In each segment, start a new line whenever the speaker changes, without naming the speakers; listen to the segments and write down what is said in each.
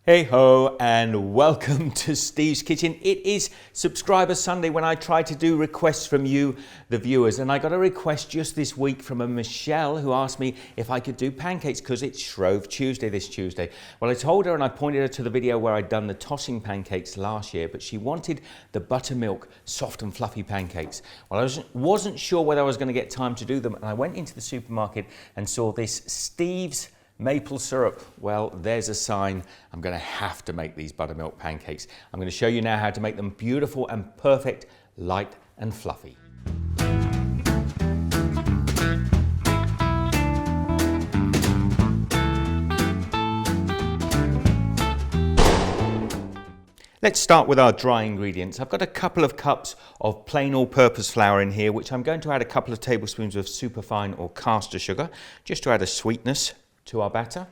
Hey ho, and welcome to Steve's Kitchen. It is Subscriber Sunday when I try to do requests from you, the viewers, and I got a request just this week from a Michelle who asked me if I could do pancakes because it's Shrove Tuesday this Tuesday. Well, I told her and I pointed her to the video where I'd done the tossing pancakes last year, but she wanted the buttermilk soft and fluffy pancakes. Well, I wasn't sure whether I was going to get time to do them, and I went into the supermarket and saw this Steve's maple syrup. Well, there's a sign. I'm going to have to make these buttermilk pancakes. I'm going to show you now how to make them beautiful and perfect, light and fluffy. Let's start with our dry ingredients. I've got a couple of cups of plain all-purpose flour in here, which I'm going to add a couple of tablespoons of Superfine or Castor sugar, just to add a sweetness to our batter.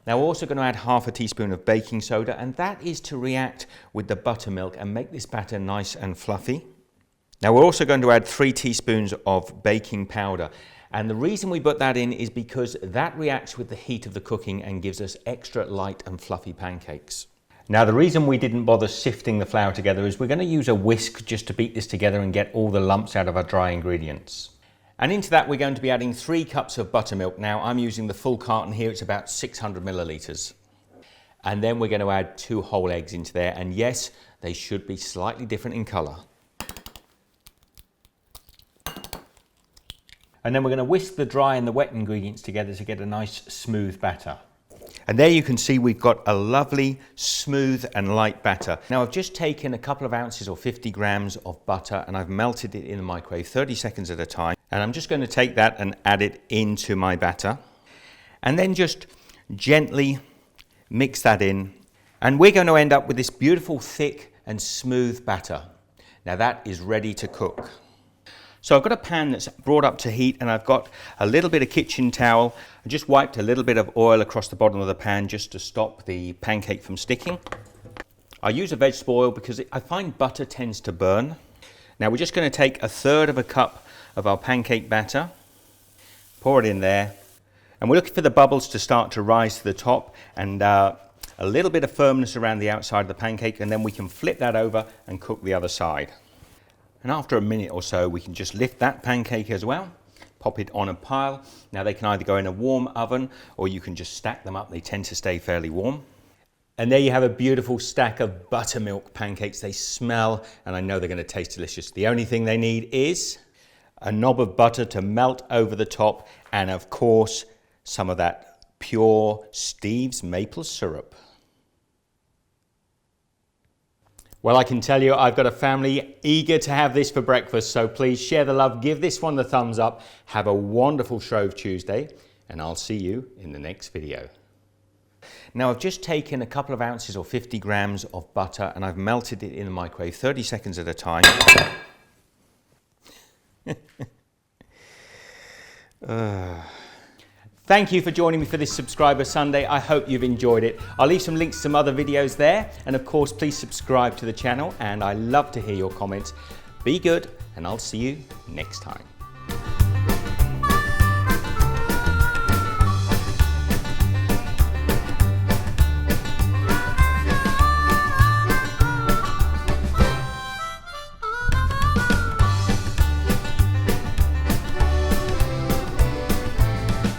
Now we're also going to add half a teaspoon of baking soda, and that is to react with the buttermilk and make this batter nice and fluffy. Now we're also going to add 3 teaspoons of baking powder, and the reason we put that in is because that reacts with the heat of the cooking and gives us extra light and fluffy pancakes. Now the reason we didn't bother sifting the flour together is we're going to use a whisk just to beat this together and get all the lumps out of our dry ingredients. And into that we're going to be adding 3 cups of buttermilk. Now I'm using the full carton here, it's about 600 millilitres. And then we're going to add 2 whole eggs into there, and yes, they should be slightly different in colour. And then we're going to whisk the dry and the wet ingredients together to get a nice smooth batter. And there you can see we've got a lovely, smooth and light batter. Now I've just taken a couple of ounces or 50 grams of butter and I've melted it in the microwave 30 seconds at a time. And I'm just going to take that and add it into my batter. And then just gently mix that in. And we're going to end up with this beautiful, thick and smooth batter. Now that is ready to cook. So I've got a pan that's brought up to heat and I've got a little bit of kitchen towel. I just wiped a little bit of oil across the bottom of the pan just to stop the pancake from sticking. I use a vegetable oil because I find butter tends to burn. Now we're just going to take 1/3 of a cup of our pancake batter, pour it in there, and we're looking for the bubbles to start to rise to the top and a little bit of firmness around the outside of the pancake, and then we can flip that over and cook the other side. And after a minute or so, we can just lift that pancake as well, pop it on a pile. Now they can either go in a warm oven or you can just stack them up. They tend to stay fairly warm. And there you have a beautiful stack of buttermilk pancakes. They smell, and I know they're going to taste delicious. The only thing they need is a knob of butter to melt over the top, and of course, some of that pure Steve's maple syrup. Well, I can tell you I've got a family eager to have this for breakfast, so please share the love, give this one the thumbs up, have a wonderful Shrove Tuesday, and I'll see you in the next video. Now I've just taken a couple of ounces or 50 grams of butter and I've melted it in the microwave 30 seconds at a time. Thank you for joining me for this Subscriber Sunday. I hope you've enjoyed it. I'll leave some links to some other videos there. And of course, please subscribe to the channel. And I love to hear your comments. Be good, and I'll see you next time.